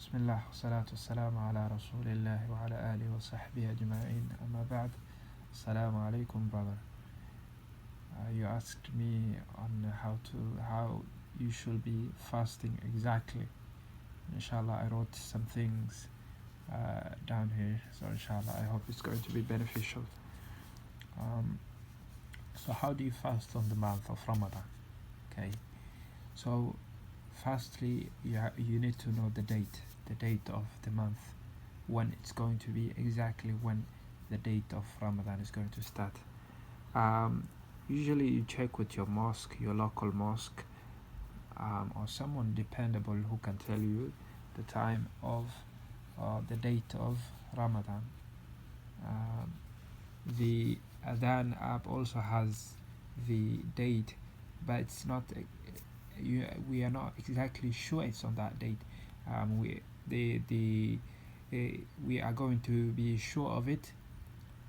Bismillah, salatu wassalamu ala rasulillah wa ala alihi wa sahbihi ajma'in. Amma ba'd. Assalamu alaikum, brother. You asked me on how you should be fasting exactly. Inshallah, I wrote some things down here, so inshallah, I hope it's going to be beneficial. So how do you fast on the month of Ramadan? Okay, so firstly, you need to know the date of the month, when it's going to be, exactly when the date of Ramadan is going to start. Usually you check with your mosque, your local mosque, or someone dependable who can tell you the time of the date of Ramadan. The Adhan app also has the date, but it's not. We are not exactly sure it's on that date. We are going to be sure of it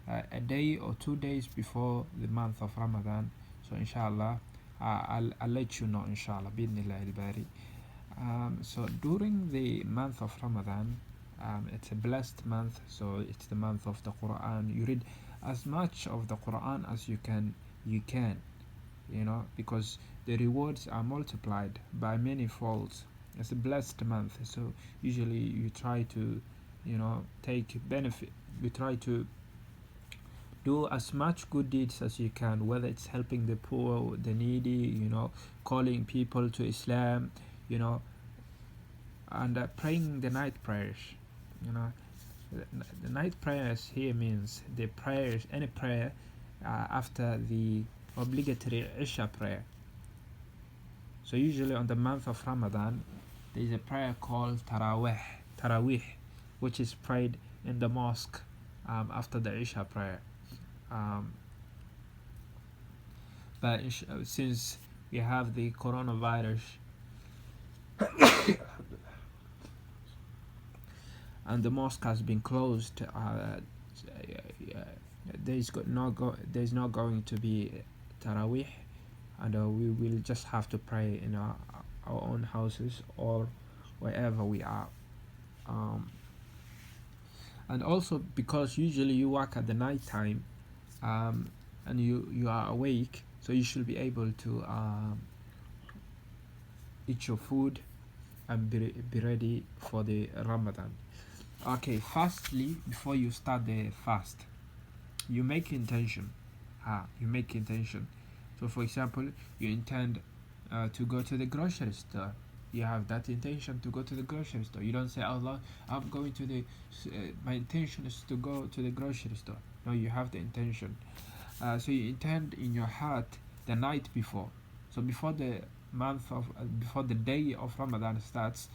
a day or 2 days before the month of Ramadan. So inshallah, I'll let you know, inshallah, bidnillah al-bari. So during the month of Ramadan, it's a blessed month, so it's the month of the Quran. You read as much of the Quran as you can, because the rewards are multiplied by many folds. It's a blessed month, so usually you try to take benefit. You try to do as much good deeds as you can, whether it's helping the poor, the needy, calling people to Islam, and praying the night prayers. The night prayers here means the prayers, any prayer after the obligatory Isha prayer. So usually on the month of Ramadan, there is a prayer called Tarawih, which is prayed in the mosque after the Isha prayer. But since we have the coronavirus and the mosque has been closed, there's not going to be Tarawih, and we will just have to pray in our own houses or wherever we are. And also because usually you work at the night time, and you are awake, so you should be able to eat your food and be ready for the Ramadan. Okay, firstly, before you start the fast, you make intention. So for example, you intend to go to the grocery store. You have that intention to go to the grocery store. You don't say, Allah, I'm going to the my intention is to go to the grocery store. No, you have the intention. So you intend in your heart the night before. So before the day of Ramadan starts,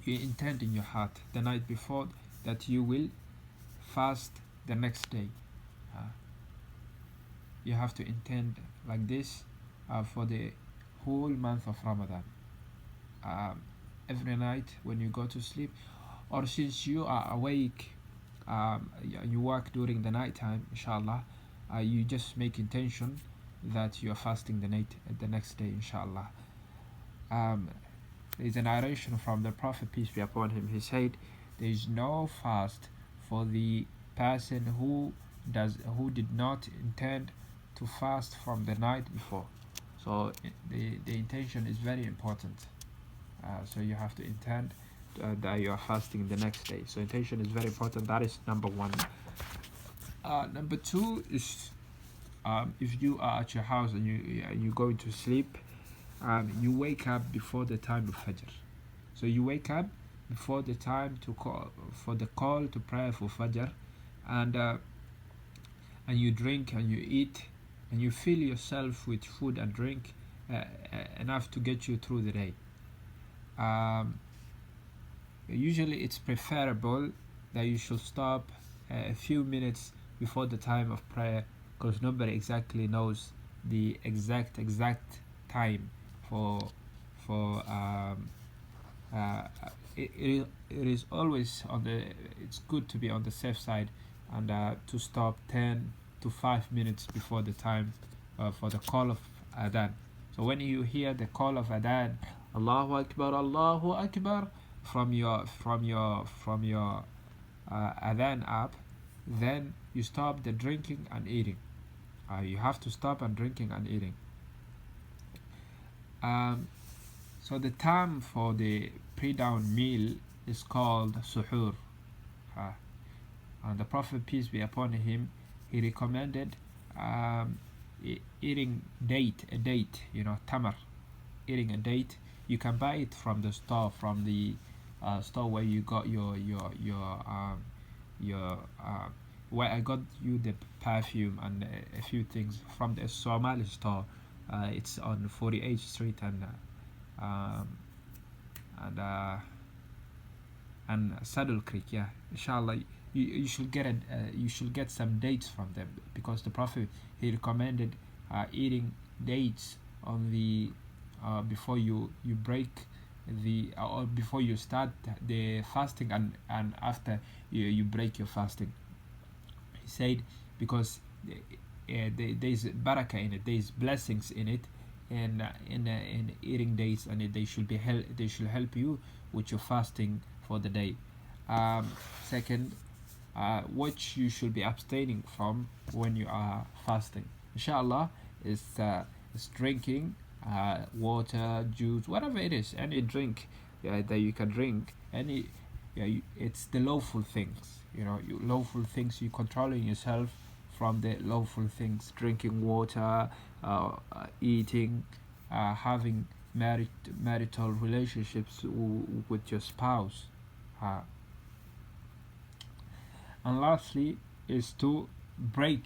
you intend in your heart the night before that you will fast the next day. You have to intend like this for the whole month of Ramadan. Every night when you go to sleep, or since you are awake, you work during the night time, inshallah, you just make intention that you are fasting the next day, inshallah. There is a narration from the Prophet, peace be upon him. He said, there is no fast for the person who did not intend to fast from the night before. So the intention is very important. So you have to intend that you are fasting the next day. So intention is very important. That is number one. Number two is if you are at your house and you're going to sleep, you wake up before the time of Fajr. So you wake up before the time to call to pray for Fajr, and you drink and you eat and you fill yourself with food and drink enough to get you through the day. Usually it's preferable that you should stop a few minutes before the time of prayer, because nobody exactly knows the exact time it is always it's good to be on the safe side, and to stop 10 to 5 minutes before the time for the call of Adhan. So when you hear the call of adhan, Allahu Akbar, from your adhan app, then you stop the drinking and eating. You have to stop and drinking and eating. So the time for the pre-dawn meal is called suhoor. And the Prophet, peace be upon him, he recommended eating a date, tamar, eating a date. You can buy it from the store, from the store where you got your where I got you the perfume and a few things from the Somali store. It's on 48th Street and Saddle Creek. Yeah, inshallah, you should get some dates from them, because the Prophet, he recommended eating dates on the before you break the or before you start the fasting, and after you break your fasting. He said, because there's barakah in it, there's blessings in it, and in eating dates, and they should help you with your fasting for the day. Second, what you should be abstaining from when you are fasting, inshallah, is drinking water, juice, whatever it is, any drink that you can drink, it's the lawful things, lawful things. You controlling yourself from the lawful things: drinking water, eating, having marital relationships with your spouse. And lastly is to break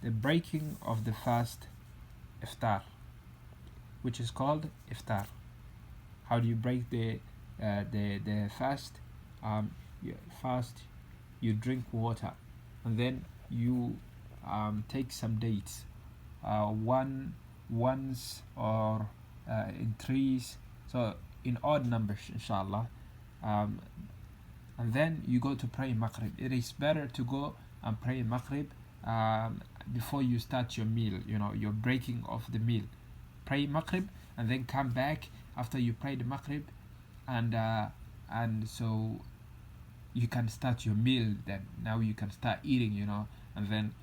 the breaking of the fast, iftar, which is called iftar. How do you break the fast? You fast, you drink water, and then you take some dates, once or in threes, so in odd numbers, inshallah. And then you go to pray Maghrib. It is better to go and pray Maghrib before you start your meal, your breaking of the meal. Pray Maghrib and then come back after you pray the Maghrib, and so you can start your meal. Then now you can start eating, and then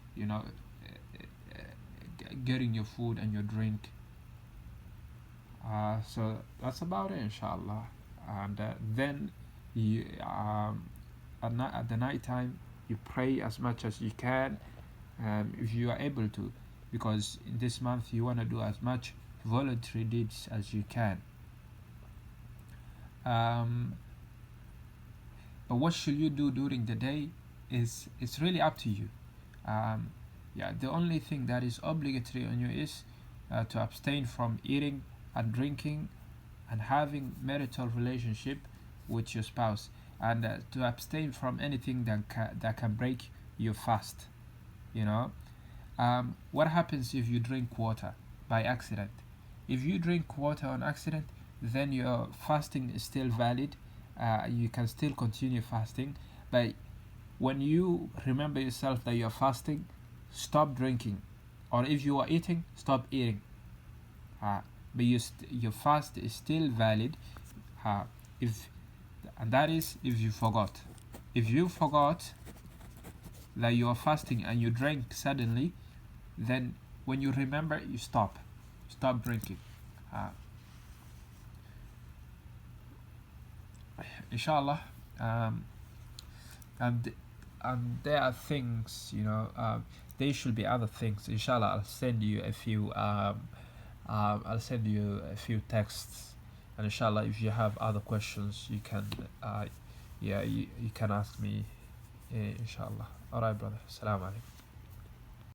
getting your food and your drink. So that's about it, inshallah. And then you at the night time, you pray as much as you can, if you are able to, because in this month you want to do as much voluntary deeds as you can. But what should you do during the day it's really up to you. The only thing that is obligatory on you is to abstain from eating and drinking and having marital relationship with your spouse, and to abstain from anything that can break your fast. What happens if you drink water by accident? If you drink water on accident, then your fasting is still valid. You can still continue fasting, but when you remember yourself that you're fasting, stop drinking. Or if you are eating, stop eating. But your fast is still valid. And that is if you forgot. If you forgot that you are fasting and you drank suddenly, then when you remember, you stop drinking. Inshallah, and there are things, there should be other things. Inshallah, I'll send you a few texts, and inshallah, if you have other questions, you can you can ask me, inshallah. Alright, brother. Assalamu alaikum.